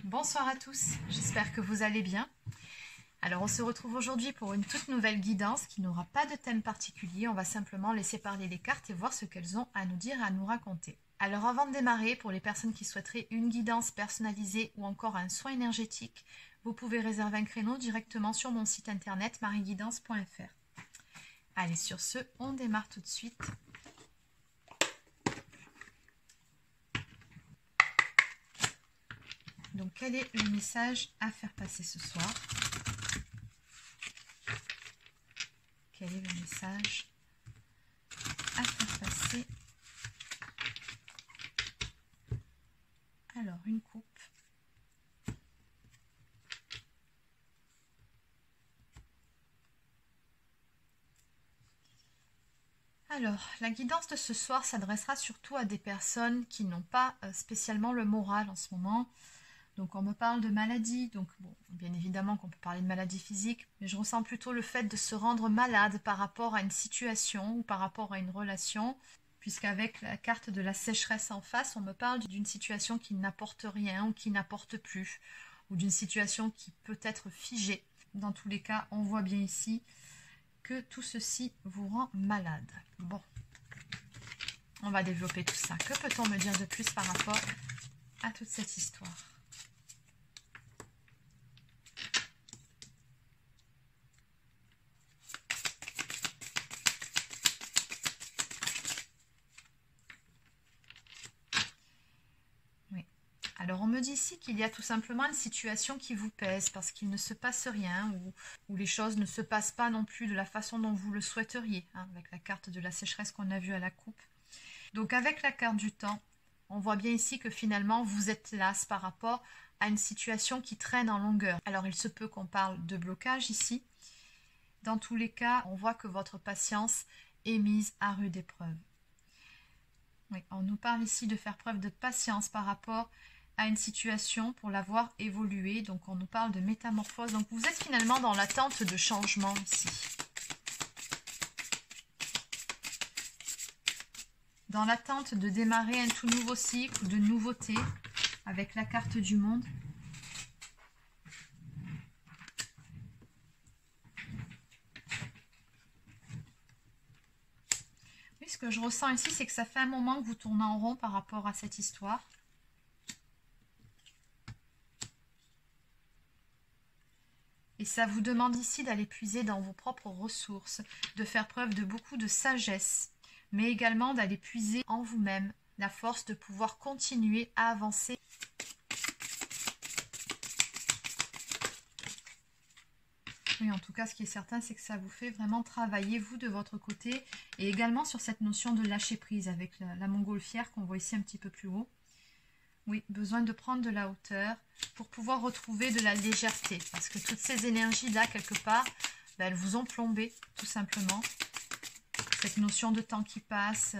Bonsoir à tous, j'espère que vous allez bien. Alors on se retrouve aujourd'hui pour une toute nouvelle guidance qui n'aura pas de thème particulier, on va simplement laisser parler les cartes et voir ce qu'elles ont à nous dire et à nous raconter. Alors avant de démarrer, pour les personnes qui souhaiteraient une guidance personnalisée ou encore un soin énergétique, vous pouvez réserver un créneau directement sur mon site internet marieguidance.fr. Allez, sur ce, on démarre tout de suite. Donc, quel est le message à faire passer ce soir? Quel est le message à faire passer? Alors, une coupe. Alors, la guidance de ce soir s'adressera surtout à des personnes qui n'ont pas spécialement le moral en ce moment. Donc on me parle de maladie, donc bon, bien évidemment qu'on peut parler de maladie physique, mais je ressens plutôt le fait de se rendre malade par rapport à une situation ou par rapport à une relation, puisqu'avec la carte de la sécheresse en face, on me parle d'une situation qui n'apporte rien ou qui n'apporte plus, ou d'une situation qui peut être figée. Dans tous les cas, on voit bien ici que tout ceci vous rend malade. Bon, on va développer tout ça. Que peut-on me dire de plus par rapport à toute cette histoire ? Alors on me dit ici qu'il y a tout simplement une situation qui vous pèse parce qu'il ne se passe rien ou les choses ne se passent pas non plus de la façon dont vous le souhaiteriez, hein, avec la carte de la sécheresse qu'on a vue à la coupe. Donc avec la carte du temps, on voit bien ici que finalement vous êtes las par rapport à une situation qui traîne en longueur. Alors il se peut qu'on parle de blocage ici. Dans tous les cas, on voit que votre patience est mise à rude épreuve. Oui, on nous parle ici de faire preuve de patience par rapport à une situation pour la voir évoluer. Donc on nous parle de métamorphose. Donc vous êtes finalement dans l'attente de changement ici. Dans l'attente de démarrer un tout nouveau cycle, de nouveauté, avec la carte du monde. Oui, ce que je ressens ici, c'est que ça fait un moment que vous tournez en rond par rapport à cette histoire. Et ça vous demande ici d'aller puiser dans vos propres ressources, de faire preuve de beaucoup de sagesse, mais également d'aller puiser en vous-même la force de pouvoir continuer à avancer. Oui, en tout cas, ce qui est certain, c'est que ça vous fait vraiment travailler, vous, de votre côté, et également sur cette notion de lâcher prise avec la montgolfière qu'on voit ici un petit peu plus haut. Oui, besoin de prendre de la hauteur pour pouvoir retrouver de la légèreté. Parce que toutes ces énergies-là, quelque part, ben, elles vous ont plombé, tout simplement. Cette notion de temps qui passe,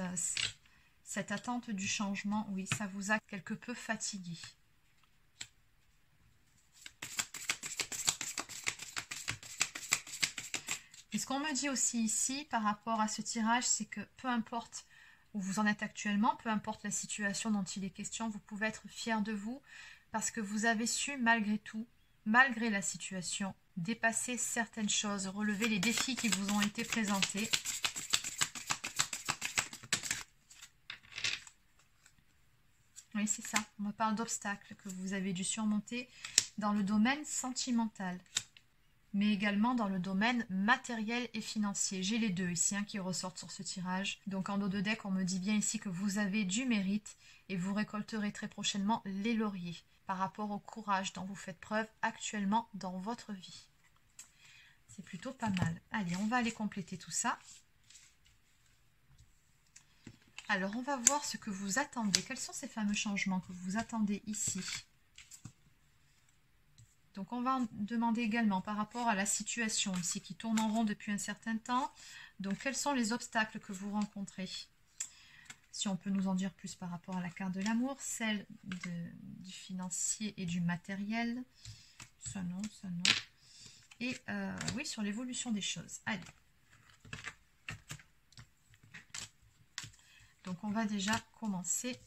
cette attente du changement, oui, ça vous a quelque peu fatigué. Et ce qu'on me dit aussi ici, par rapport à ce tirage, c'est que peu importe où vous en êtes actuellement, peu importe la situation dont il est question, vous pouvez être fier de vous parce que vous avez su malgré tout, malgré la situation, dépasser certaines choses, relever les défis qui vous ont été présentés. Oui, c'est ça, on me parle d'obstacles que vous avez dû surmonter dans le domaine sentimental, mais également dans le domaine matériel et financier. J'ai les deux ici qui ressortent sur ce tirage. Donc en dos de deck, on me dit bien ici que vous avez du mérite et vous récolterez très prochainement les lauriers par rapport au courage dont vous faites preuve actuellement dans votre vie. C'est plutôt pas mal. Allez, on va aller compléter tout ça. Alors, on va voir ce que vous attendez. Quels sont ces fameux changements que vous attendez ici ? Donc on va demander également par rapport à la situation ici qui tourne en rond depuis un certain temps. Donc quels sont les obstacles que vous rencontrez? Si on peut nous en dire plus par rapport à la carte de l'amour, celle du financier et du matériel. Ça non, ça non. Et oui, sur l'évolution des choses. Allez. Donc on va déjà commencer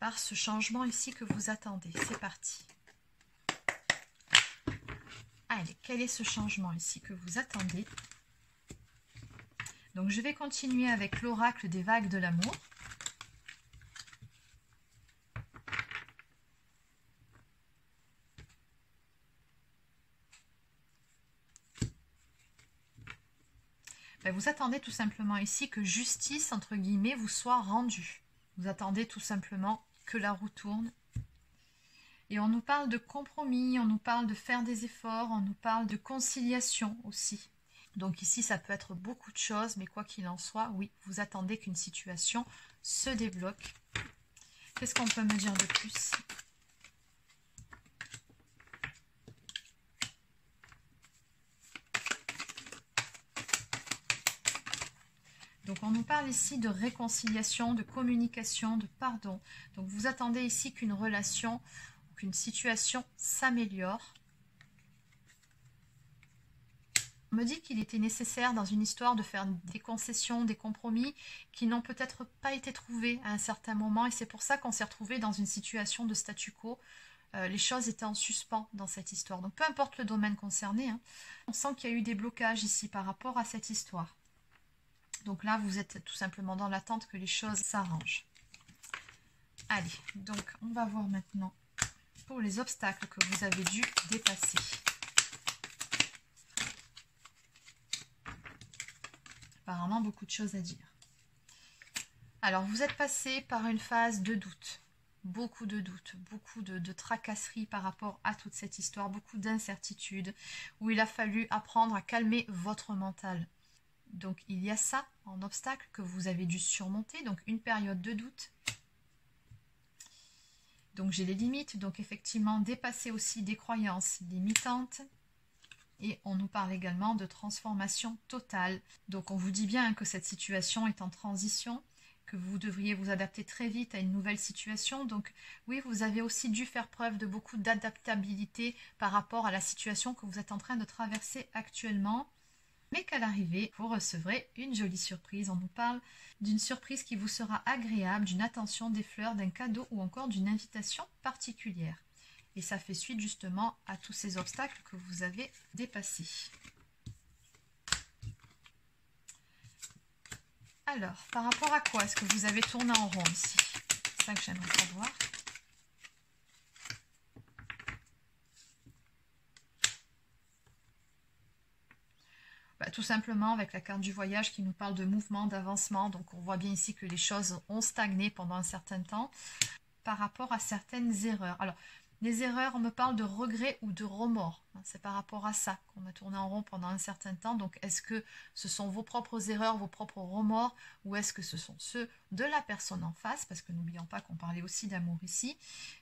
par ce changement ici que vous attendez. C'est parti. Allez, quel est ce changement ici que vous attendez? Donc, je vais continuer avec l'oracle des vagues de l'amour. Ben, vous attendez tout simplement ici que justice, entre guillemets, vous soit rendue. Vous attendez tout simplement que la roue tourne. Et on nous parle de compromis, on nous parle de faire des efforts, on nous parle de conciliation aussi. Donc ici, ça peut être beaucoup de choses, mais quoi qu'il en soit, oui, vous attendez qu'une situation se débloque. Qu'est-ce qu'on peut me dire de plus ? Donc on nous parle ici de réconciliation, de communication, de pardon. Donc vous attendez ici qu'une relation, qu'une situation s'améliore. On me dit qu'il était nécessaire dans une histoire de faire des concessions, des compromis qui n'ont peut-être pas été trouvés à un certain moment. Et c'est pour ça qu'on s'est retrouvé dans une situation de statu quo. Les choses étaient en suspens dans cette histoire. Donc peu importe le domaine concerné, hein, on sent qu'il y a eu des blocages ici par rapport à cette histoire. Donc là, vous êtes tout simplement dans l'attente que les choses s'arrangent. Allez, donc on va voir maintenant pour les obstacles que vous avez dû dépasser. Apparemment, beaucoup de choses à dire. Alors, vous êtes passé par une phase de doute. Beaucoup de doutes, beaucoup de tracasseries par rapport à toute cette histoire, beaucoup d'incertitudes, où il a fallu apprendre à calmer votre mental. Donc, il y a ça en obstacle que vous avez dû surmonter, donc une période de doute. Donc, j'ai les limites, donc effectivement, dépasser aussi des croyances limitantes. Et on nous parle également de transformation totale. Donc, on vous dit bien que cette situation est en transition, que vous devriez vous adapter très vite à une nouvelle situation. Donc, oui, vous avez aussi dû faire preuve de beaucoup d'adaptabilité par rapport à la situation que vous êtes en train de traverser actuellement. Mais qu'à l'arrivée, vous recevrez une jolie surprise. On nous parle d'une surprise qui vous sera agréable, d'une attention, des fleurs, d'un cadeau ou encore d'une invitation particulière. Et ça fait suite justement à tous ces obstacles que vous avez dépassés. Alors, par rapport à quoi est-ce que vous avez tourné en rond ici? C'est ça que j'aimerais savoir. Tout simplement avec la carte du voyage qui nous parle de mouvement, d'avancement. Donc on voit bien ici que les choses ont stagné pendant un certain temps par rapport à certaines erreurs. Alors les erreurs, on me parle de regrets ou de remords. C'est par rapport à ça qu'on a tourné en rond pendant un certain temps. Donc est-ce que ce sont vos propres erreurs, vos propres remords, ou est-ce que ce sont ceux de la personne en face? Parce que n'oublions pas qu'on parlait aussi d'amour ici.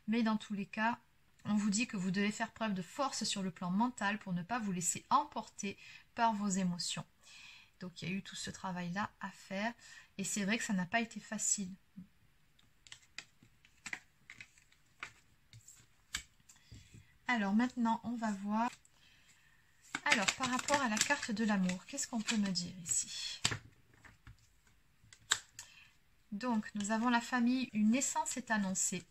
Mais dans tous les cas, on vous dit que vous devez faire preuve de force sur le plan mental pour ne pas vous laisser emporter par vos émotions. Donc il y a eu tout ce travail-là à faire. Et c'est vrai que ça n'a pas été facile. Alors maintenant, on va voir. Alors, par rapport à la carte de l'amour, qu'est-ce qu'on peut me dire ici? Donc, nous avons la famille, une naissance est annoncée.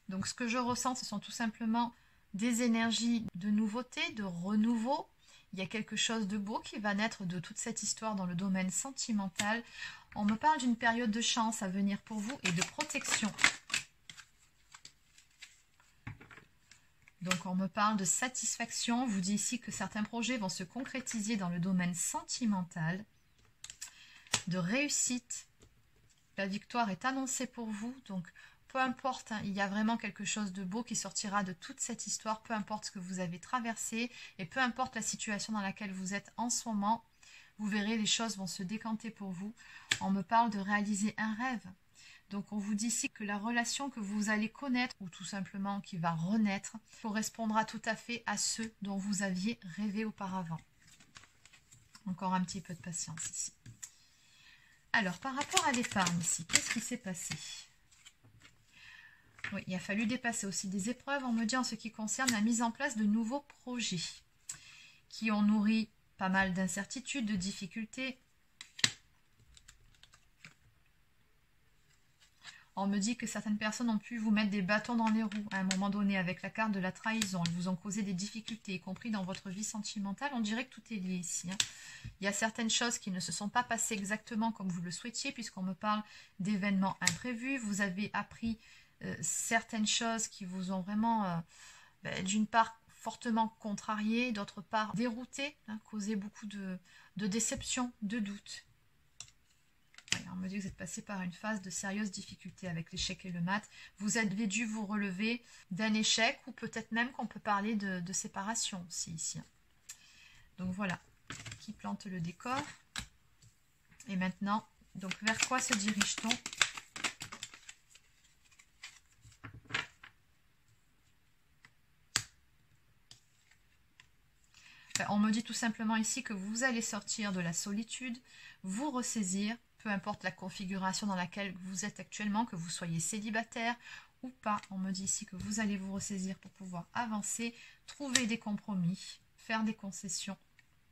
Donc, ce que je ressens, ce sont tout simplement des énergies de nouveauté, de renouveau. Il y a quelque chose de beau qui va naître de toute cette histoire dans le domaine sentimental. On me parle d'une période de chance à venir pour vous et de protection. Donc on me parle de satisfaction. On vous dit ici que certains projets vont se concrétiser dans le domaine sentimental. De réussite. La victoire est annoncée pour vous. Donc peu importe, hein, il y a vraiment quelque chose de beau qui sortira de toute cette histoire. Peu importe ce que vous avez traversé et peu importe la situation dans laquelle vous êtes en ce moment. Vous verrez, les choses vont se décanter pour vous. On me parle de réaliser un rêve. Donc on vous dit ici que la relation que vous allez connaître, ou tout simplement qui va renaître, correspondra tout à fait à ceux dont vous aviez rêvé auparavant. Encore un petit peu de patience ici. Alors, par rapport à l'épargne ici, qu'est-ce qui s'est passé? Oui, il a fallu dépasser aussi des épreuves, on me dit, en ce qui concerne la mise en place de nouveaux projets qui ont nourri pas mal d'incertitudes, de difficultés. On me dit que certaines personnes ont pu vous mettre des bâtons dans les roues à un moment donné avec la carte de la trahison. Ils vous ont causé des difficultés, y compris dans votre vie sentimentale. On dirait que tout est lié ici. Hein. Il y a certaines choses qui ne se sont pas passées exactement comme vous le souhaitiez, puisqu'on me parle d'événements imprévus. Vous avez appris certaines choses qui vous ont vraiment, d'une part, fortement contrarié, d'autre part, dérouté, hein, causé beaucoup de déception, de doute. On me dit que vous êtes passé par une phase de sérieuse difficulté avec l'échec et le mat. Vous avez dû vous relever d'un échec ou peut-être même qu'on peut parler de séparation aussi ici. Donc voilà, qui plante le décor. Et maintenant, donc vers quoi se dirige-t-on? On me dit tout simplement ici que vous allez sortir de la solitude, vous ressaisir, peu importe la configuration dans laquelle vous êtes actuellement, que vous soyez célibataire ou pas. On me dit ici que vous allez vous ressaisir pour pouvoir avancer, trouver des compromis, faire des concessions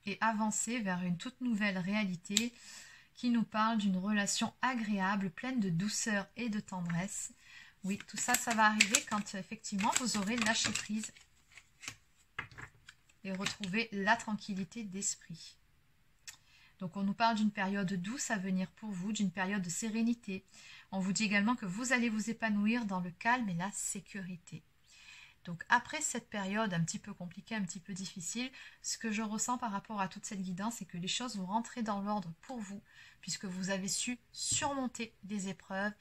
et avancer vers une toute nouvelle réalité qui nous parle d'une relation agréable, pleine de douceur et de tendresse. Oui, tout ça, ça va arriver quand effectivement vous aurez lâché prise et retrouver la tranquillité d'esprit. Donc on nous parle d'une période douce à venir pour vous, d'une période de sérénité. On vous dit également que vous allez vous épanouir dans le calme et la sécurité. Donc après cette période un petit peu compliquée, un petit peu difficile, ce que je ressens par rapport à toute cette guidance, c'est que les choses vont rentrer dans l'ordre pour vous, puisque vous avez su surmonter des épreuves.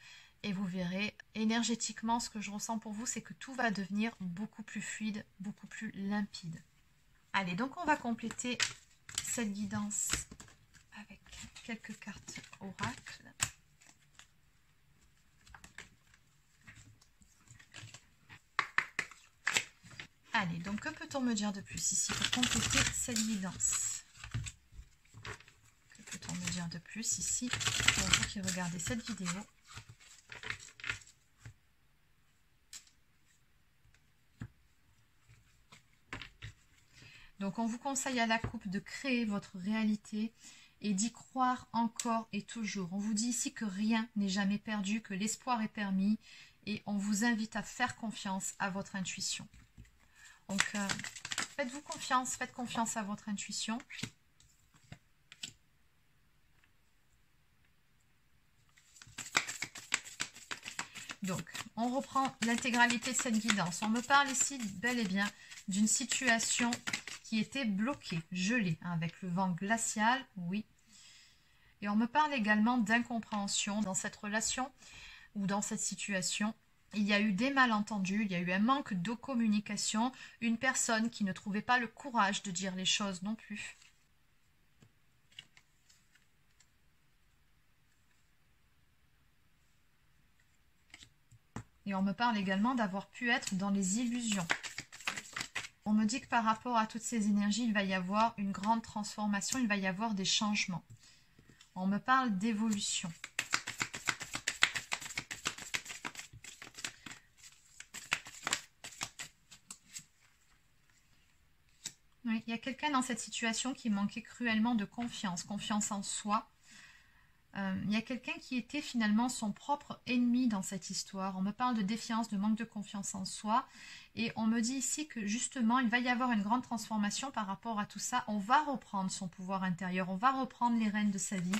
Et vous verrez, énergétiquement, ce que je ressens pour vous, c'est que tout va devenir beaucoup plus fluide, beaucoup plus limpide. Allez, donc on va compléter cette guidance avec quelques cartes oracles. Allez, donc que peut-on me dire de plus ici pour compléter cette guidance? Que peut-on me dire de plus ici pour vous qui regardez cette vidéo? Donc on vous conseille à la coupe de créer votre réalité et d'y croire encore et toujours. On vous dit ici que rien n'est jamais perdu, que l'espoir est permis et on vous invite à faire confiance à votre intuition. Donc faites-vous confiance, faites confiance à votre intuition. Donc on reprend l'intégralité de cette guidance. On me parle ici bel et bien d'une situation qui était bloquée, gelée, hein, avec le vent glacial, oui. Et on me parle également d'incompréhension dans cette relation ou dans cette situation. Il y a eu des malentendus, il y a eu un manque de communication, une personne qui ne trouvait pas le courage de dire les choses non plus. Et on me parle également d'avoir pu être dans les illusions. On me dit que par rapport à toutes ces énergies, il va y avoir une grande transformation, il va y avoir des changements. On me parle d'évolution. Oui, il y a quelqu'un dans cette situation qui manquait cruellement de confiance, confiance en soi. Il y a quelqu'un qui était finalement son propre ennemi dans cette histoire. On me parle de défiance, de manque de confiance en soi. Et on me dit ici que justement, il va y avoir une grande transformation par rapport à tout ça. On va reprendre son pouvoir intérieur. On va reprendre les rênes de sa vie.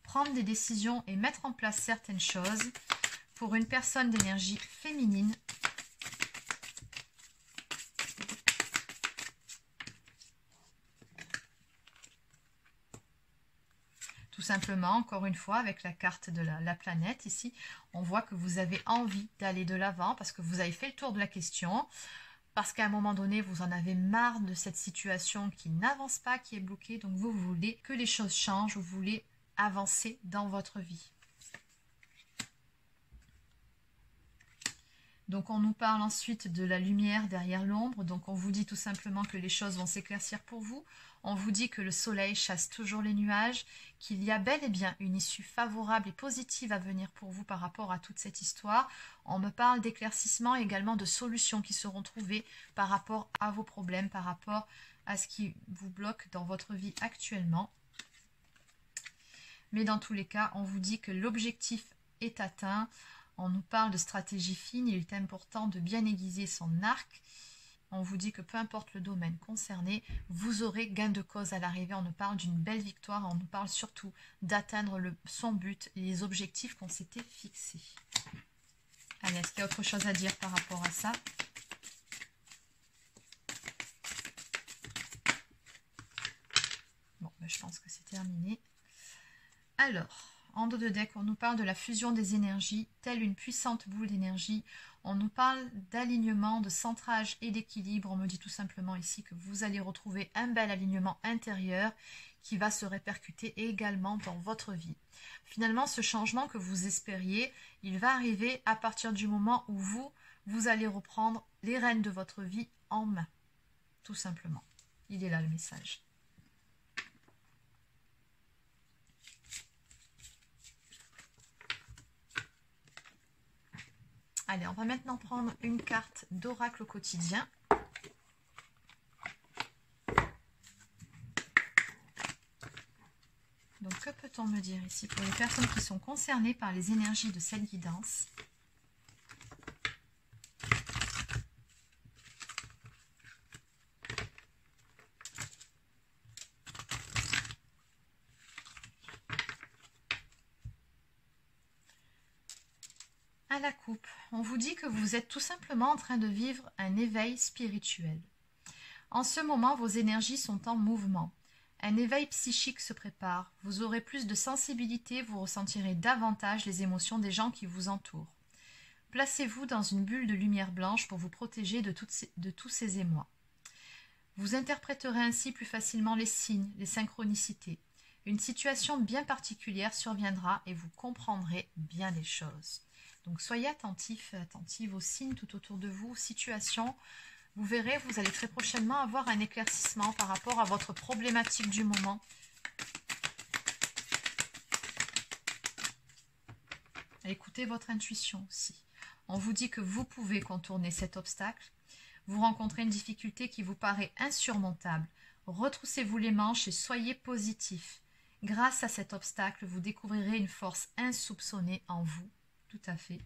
Prendre des décisions et mettre en place certaines choses pour une personne d'énergie féminine. Tout simplement, encore une fois, avec la carte de la planète ici, on voit que vous avez envie d'aller de l'avant parce que vous avez fait le tour de la question, parce qu'à un moment donné, vous en avez marre de cette situation qui n'avance pas, qui est bloquée, donc vous voulez que les choses changent, vous voulez avancer dans votre vie. Donc on nous parle ensuite de la lumière derrière l'ombre, donc on vous dit tout simplement que les choses vont s'éclaircir pour vous. On vous dit que le soleil chasse toujours les nuages, qu'il y a bel et bien une issue favorable et positive à venir pour vous par rapport à toute cette histoire. On me parle d'éclaircissement et également de solutions qui seront trouvées par rapport à vos problèmes, par rapport à ce qui vous bloque dans votre vie actuellement. Mais dans tous les cas, on vous dit que l'objectif est atteint. On nous parle de stratégie fine. Il est important de bien aiguiser son arc. On vous dit que peu importe le domaine concerné, vous aurez gain de cause à l'arrivée. On nous parle d'une belle victoire. On nous parle surtout d'atteindre son but et les objectifs qu'on s'était fixés. Allez, est-ce qu'il y a autre chose à dire par rapport à ça? Bon, ben, je pense que c'est terminé. Alors, en dos de deck, on nous parle de la fusion des énergies, telle une puissante boule d'énergie. On nous parle d'alignement, de centrage et d'équilibre. On me dit tout simplement ici que vous allez retrouver un bel alignement intérieur qui va se répercuter également dans votre vie. Finalement, ce changement que vous espériez, il va arriver à partir du moment où vous allez reprendre les rênes de votre vie en main. Tout simplement. Il est là le message. Allez, on va maintenant prendre une carte d'oracle quotidien. Donc, que peut-on me dire ici pour les personnes qui sont concernées par les énergies de cette guidance? À la coupe, on vous dit que vous êtes tout simplement en train de vivre un éveil spirituel. En ce moment, vos énergies sont en mouvement. Un éveil psychique se prépare. Vous aurez plus de sensibilité, vous ressentirez davantage les émotions des gens qui vous entourent. Placez-vous dans une bulle de lumière blanche pour vous protéger de tous ces émois. Vous interpréterez ainsi plus facilement les signes, les synchronicités. Une situation bien particulière surviendra et vous comprendrez bien des choses. Donc soyez attentifs, attentive aux signes tout autour de vous, situations. Vous verrez, vous allez très prochainement avoir un éclaircissement par rapport à votre problématique du moment. Écoutez votre intuition aussi. On vous dit que vous pouvez contourner cet obstacle. Vous rencontrez une difficulté qui vous paraît insurmontable. Retroussez-vous les manches et soyez positif. Grâce à cet obstacle, vous découvrirez une force insoupçonnée en vous. Tout à fait.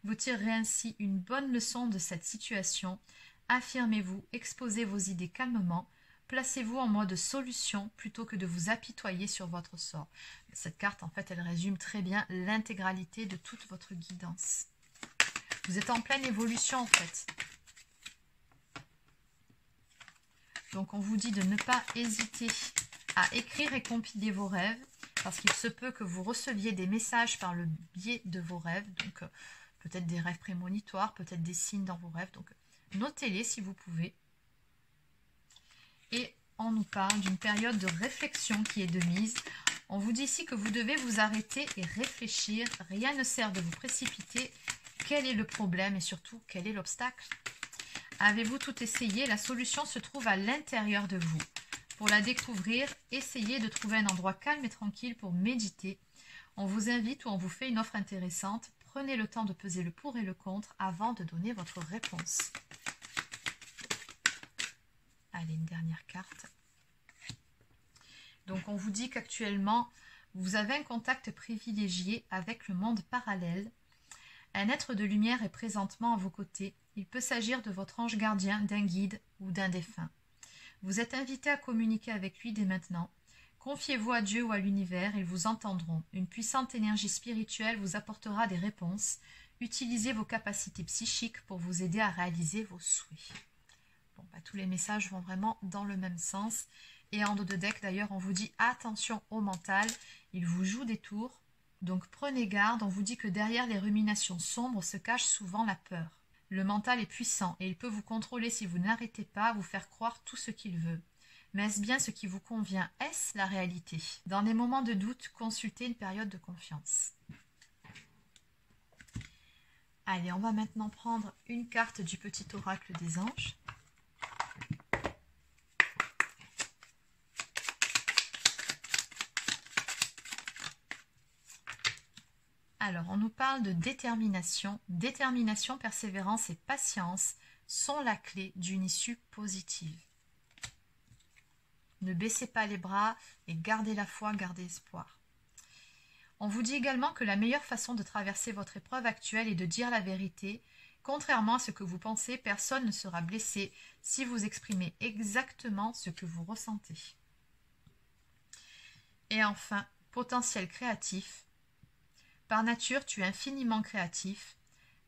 Vous tirerez ainsi une bonne leçon de cette situation. Affirmez-vous, exposez vos idées calmement. Placez-vous en mode solution plutôt que de vous apitoyer sur votre sort. Cette carte, en fait, elle résume très bien l'intégralité de toute votre guidance. Vous êtes en pleine évolution, en fait. Donc, on vous dit de ne pas hésiter à écrire et compiler vos rêves, parce qu'il se peut que vous receviez des messages par le biais de vos rêves, donc peut-être des rêves prémonitoires, peut-être des signes dans vos rêves, donc notez-les si vous pouvez. Et on nous parle d'une période de réflexion qui est de mise. On vous dit ici que vous devez vous arrêter et réfléchir, rien ne sert de vous précipiter. Quel est le problème et surtout, quel est l'obstacle? Avez-vous tout essayé? La solution se trouve à l'intérieur de vous. Pour la découvrir, essayez de trouver un endroit calme et tranquille pour méditer. On vous invite ou on vous fait une offre intéressante. Prenez le temps de peser le pour et le contre avant de donner votre réponse. Allez, une dernière carte. Donc, on vous dit qu'actuellement, vous avez un contact privilégié avec le monde parallèle. Un être de lumière est présentement à vos côtés. Il peut s'agir de votre ange gardien, d'un guide ou d'un défunt. Vous êtes invité à communiquer avec lui dès maintenant. Confiez-vous à Dieu ou à l'univers, ils vous entendront. Une puissante énergie spirituelle vous apportera des réponses. Utilisez vos capacités psychiques pour vous aider à réaliser vos souhaits. Bon, tous les messages vont vraiment dans le même sens. Et en dos de deck, d'ailleurs, on vous dit attention au mental. Il vous joue des tours. Donc prenez garde. On vous dit que derrière les ruminations sombres se cache souvent la peur. Le mental est puissant et il peut vous contrôler si vous n'arrêtez pas à vous faire croire tout ce qu'il veut. Mais est-ce bien ce qui vous convient? Est-ce la réalité? Dans les moments de doute, consultez une période de confiance. Allez, on va maintenant prendre une carte du petit oracle des anges. Alors, on nous parle de détermination. Détermination, persévérance et patience sont la clé d'une issue positive. Ne baissez pas les bras et gardez la foi, gardez espoir. On vous dit également que la meilleure façon de traverser votre épreuve actuelle est de dire la vérité. Contrairement à ce que vous pensez, personne ne sera blessé si vous exprimez exactement ce que vous ressentez. Et enfin, potentiel créatif. Par nature, tu es infiniment créatif.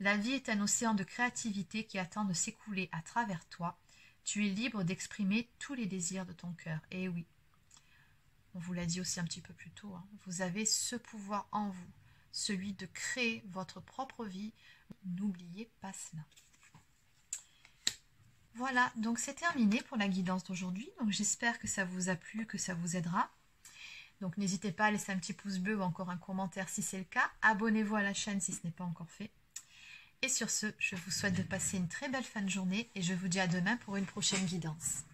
La vie est un océan de créativité qui attend de s'écouler à travers toi. Tu es libre d'exprimer tous les désirs de ton cœur. Et oui, on vous l'a dit aussi un petit peu plus tôt, hein, vous avez ce pouvoir en vous, celui de créer votre propre vie. N'oubliez pas cela. Voilà, donc c'est terminé pour la guidance d'aujourd'hui. Donc j'espère que ça vous a plu, que ça vous aidera. Donc n'hésitez pas à laisser un petit pouce bleu ou encore un commentaire si c'est le cas. Abonnez-vous à la chaîne si ce n'est pas encore fait. Et sur ce, je vous souhaite de passer une très belle fin de journée et je vous dis à demain pour une prochaine guidance.